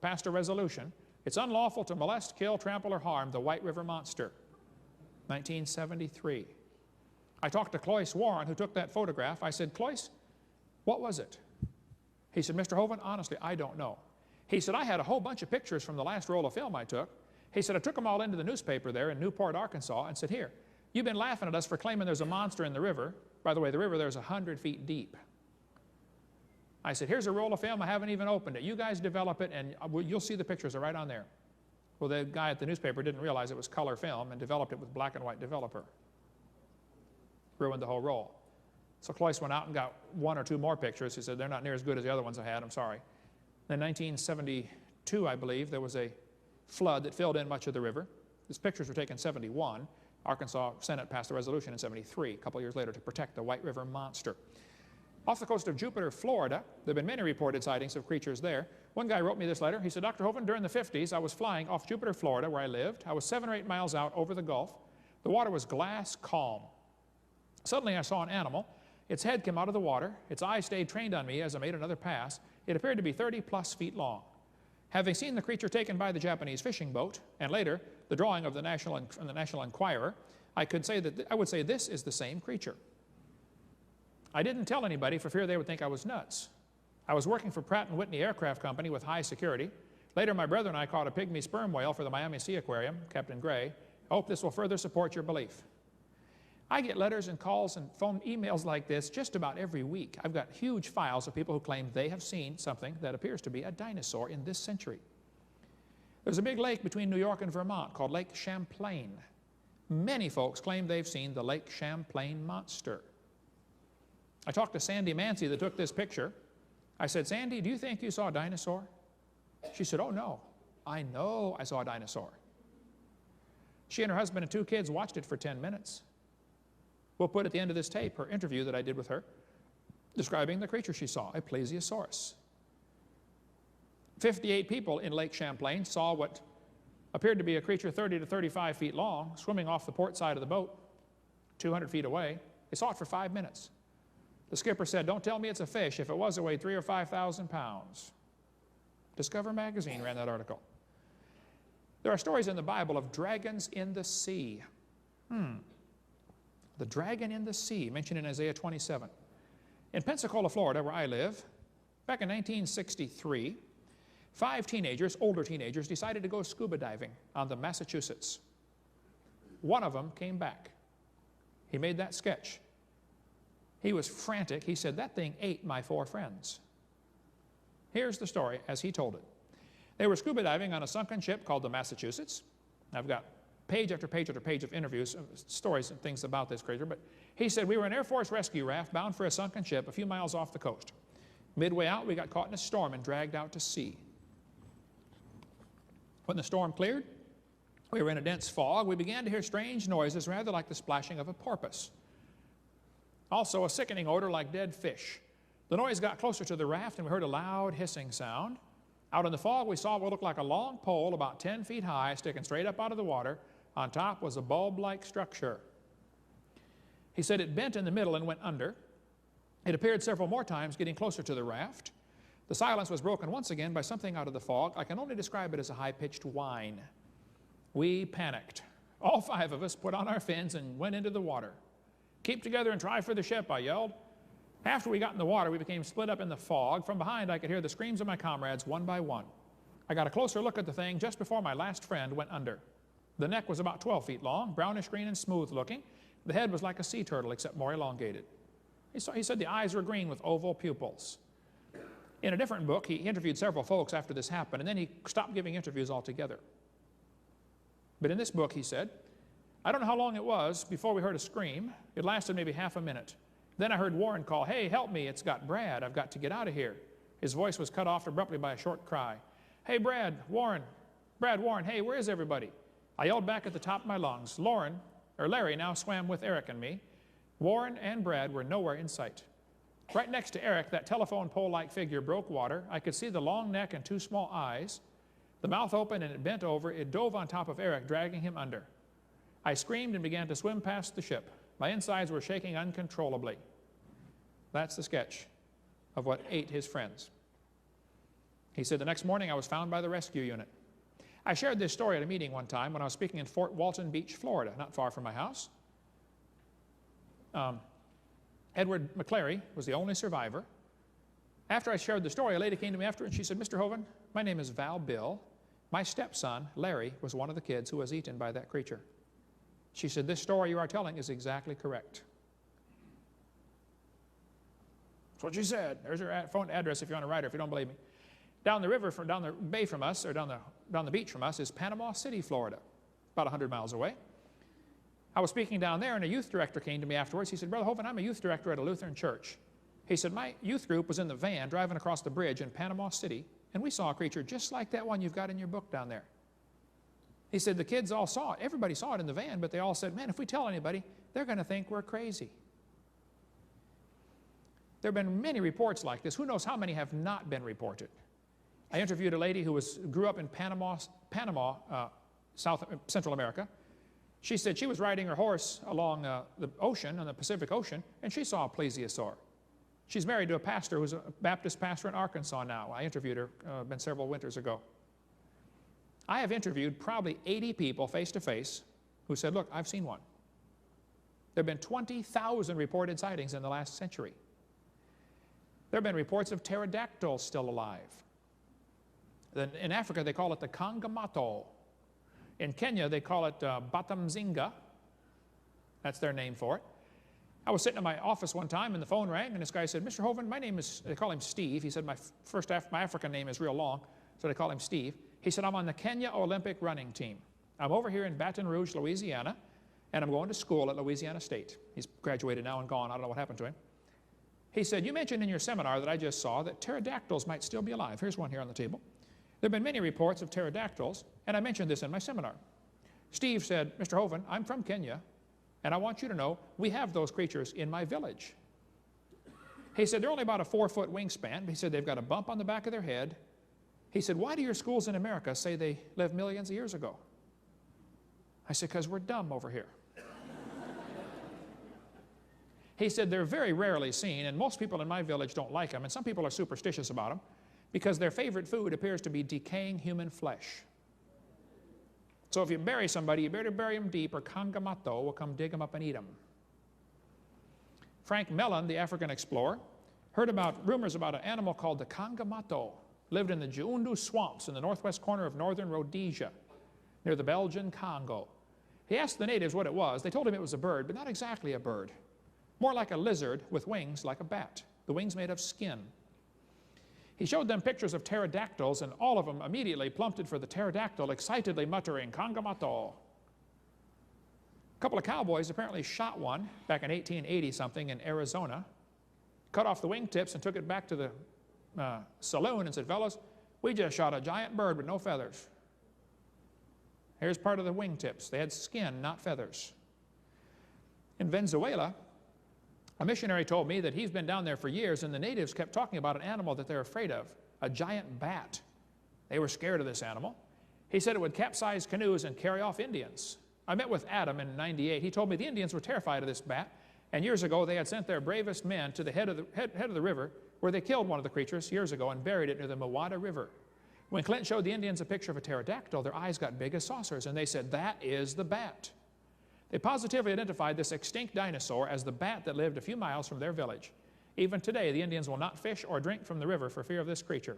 passed a resolution. It's unlawful to molest, kill, trample, or harm the White River monster. 1973. I talked to Cloyce Warren, who took that photograph. I said, Cloyce, what was it? He said, Mr. Hovind, honestly, I don't know. He said, I had a whole bunch of pictures from the last roll of film I took. He said, I took them all into the newspaper there in Newport, Arkansas, and said, here, you've been laughing at us for claiming there's a monster in the river. By the way, the river there's 100 feet deep. I said, here's a roll of film. I haven't even opened it. You guys develop it, and you'll see the pictures are right on there. Well, the guy at the newspaper didn't realize it was color film and developed it with black and white developer. Ruined the whole roll. So Cloyce went out and got 1 or 2 more pictures. He said, they're not near as good as the other ones I had. I'm sorry. In 1972, I believe, there was a flood that filled in much of the river. These pictures were taken in 71. Arkansas Senate passed a resolution in 73, a couple years later, to protect the White River monster. Off the coast of Jupiter, Florida, there have been many reported sightings of creatures there. One guy wrote me this letter. He said, Dr. Hovind, during the 50s, I was flying off Jupiter, Florida, where I lived. I was 7 or 8 miles out over the Gulf. The water was glass calm. Suddenly, I saw an animal. Its head came out of the water. Its eyes stayed trained on me as I made another pass. It appeared to be 30-plus feet long. Having seen the creature taken by the Japanese fishing boat, and later the drawing of the National Enquirer, I would say this is the same creature. I didn't tell anybody for fear they would think I was nuts. I was working for Pratt & Whitney Aircraft Company with high security. Later, my brother and I caught a pygmy sperm whale for the Miami Sea Aquarium, Captain Gray. I hope this will further support your belief. I get letters and calls and phone emails like this just about every week. I've got huge files of people who claim they have seen something that appears to be a dinosaur in this century. There's a big lake between New York and Vermont called Lake Champlain. Many folks claim they've seen the Lake Champlain monster. I talked to Sandy Mancy that took this picture. I said, Sandy, do you think you saw a dinosaur? She said, oh no, I know I saw a dinosaur. She and her husband and 2 kids watched it for 10 minutes. We'll put at the end of this tape her interview that I did with her describing the creature she saw, a plesiosaurus. 58 people in Lake Champlain saw what appeared to be a creature 30 to 35 feet long swimming off the port side of the boat 200 feet away. They saw it for 5 minutes. The skipper said, don't tell me it's a fish. If it was, it weighed 3,000 or 5,000 pounds. Discover Magazine ran that article. There are stories in the Bible of dragons in the sea. The dragon in the sea, mentioned in Isaiah 27. In Pensacola, Florida, where I live, back in 1963, 5 teenagers, older teenagers, decided to go scuba diving on the Massachusetts. One of them came back. He made that sketch. He was frantic. He said, that thing ate my 4 friends. Here's the story as he told it. They were scuba diving on a sunken ship called the Massachusetts. I've got page after page after page of interviews, stories and things about this creature, but he said, we were an Air Force rescue raft bound for a sunken ship a few miles off the coast. Midway out, we got caught in a storm and dragged out to sea. When the storm cleared, we were in a dense fog. We began to hear strange noises, rather like the splashing of a porpoise. Also, a sickening odor like dead fish. The noise got closer to the raft, and we heard a loud hissing sound. Out in the fog, we saw what looked like a long pole about 10 feet high, sticking straight up out of the water. On top was a bulb-like structure. He said it bent in the middle and went under. It appeared several more times, getting closer to the raft. The silence was broken once again by something out of the fog. I can only describe it as a high-pitched whine. We panicked. All 5 of us put on our fins and went into the water. Keep together and try for the ship, I yelled. After we got in the water, we became split up in the fog. From behind, I could hear the screams of my comrades one by one. I got a closer look at the thing just before my last friend went under. The neck was about 12 feet long, brownish green and smooth looking. The head was like a sea turtle, except more elongated. He said the eyes were green with oval pupils. In a different book, he interviewed several folks after this happened, and then he stopped giving interviews altogether. But in this book, he said, I don't know how long it was before we heard a scream. It lasted maybe half a minute. Then I heard Warren call, hey, help me, it's got Brad. I've got to get out of here. His voice was cut off abruptly by a short cry. Hey, Brad, Warren, hey, where is everybody? I yelled back at the top of my lungs. Larry now swam with Eric and me. Warren and Brad were nowhere in sight. Right next to Eric, that telephone pole-like figure broke water. I could see the long neck and 2 small eyes. The mouth opened and it bent over. It dove on top of Eric, dragging him under. I screamed and began to swim past the ship. My insides were shaking uncontrollably. That's the sketch of what ate his friends. He said, the next morning I was found by the rescue unit. I shared this story at a meeting one time when I was speaking in Fort Walton Beach, Florida, not far from my house. Edward McClary was the only survivor. After I shared the story, a lady came to me after and she said, Mr. Hovind, my name is Val Bill. My stepson, Larry, was one of the kids who was eaten by that creature. She said, this story you are telling is exactly correct. That's what she said. There's her phone address if you want to write her, if you don't believe me. Down the river, down the bay from us, or down the beach from us, is Panama City, Florida, about 100 miles away. I was speaking down there, and a youth director came to me afterwards. He said, Brother Hovind, I'm a youth director at a Lutheran church. He said, my youth group was in the van driving across the bridge in Panama City, and we saw a creature just like that one you've got in your book down there. He said, the kids all saw it. Everybody saw it in the van, but they all said, man, if we tell anybody, they're going to think we're crazy. There have been many reports like this. Who knows how many have not been reported? I interviewed a lady who grew up in Panama, Central America. She said she was riding her horse along the ocean, on the Pacific Ocean, and she saw a plesiosaur. She's married to a pastor who's a Baptist pastor in Arkansas now. I interviewed her, been several winters ago. I have interviewed probably 80 people face-to-face who said, look, I've seen one. There have been 20,000 reported sightings in the last century. There have been reports of pterodactyls still alive. In Africa, they call it the Kangamato. In Kenya, they call it Batamzinga. That's their name for it. I was sitting in my office one time, and the phone rang, and this guy said, Mr. Hovind, my name is, they call him Steve. He said, my African name is real long, so they call him Steve. He said, I'm on the Kenya Olympic running team. I'm over here in Baton Rouge, Louisiana, and I'm going to school at Louisiana State. He's graduated now and gone. I don't know what happened to him. He said, you mentioned in your seminar that I just saw that pterodactyls might still be alive. Here's one here on the table. There have been many reports of pterodactyls, and I mentioned this in my seminar. Steve said, Mr. Hovind, I'm from Kenya, and I want you to know we have those creatures in my village. He said, they're only about a 4-foot wingspan. He said, they've got a bump on the back of their head. He said, why do your schools in America say they lived millions of years ago? I said, because we're dumb over here. He said, they're very rarely seen, and most people in my village don't like them, and some people are superstitious about them, because their favorite food appears to be decaying human flesh. So if you bury somebody, you better bury them deep, or Kangamato will come dig them up and eat them. Frank Mellon, the African explorer, heard about rumors about an animal called the Kangamato, lived in the Jiundu swamps in the northwest corner of northern Rhodesia, near the Belgian Congo. He asked the natives what it was. They told him it was a bird, but not exactly a bird. More like a lizard with wings like a bat, the wings made of skin. He showed them pictures of pterodactyls, and all of them immediately plummeted for the pterodactyl, excitedly muttering, Kangamato. A couple of cowboys apparently shot one back in 1880-something in Arizona, cut off the wingtips and took it back to the saloon and said, fellas, we just shot a giant bird with no feathers. Here's part of the wingtips. They had skin, not feathers. In Venezuela, a missionary told me that he's been down there for years, and the natives kept talking about an animal that they're afraid of, a giant bat. They were scared of this animal. He said it would capsize canoes and carry off Indians. I met with Adam in '98. He told me the Indians were terrified of this bat, and years ago they had sent their bravest men to the head of the river, where they killed one of the creatures years ago and buried it near the Mawada River. When Clinton showed the Indians a picture of a pterodactyl, their eyes got big as saucers, and they said, that is the bat. They positively identified this extinct dinosaur as the bat that lived a few miles from their village. Even today, the Indians will not fish or drink from the river for fear of this creature.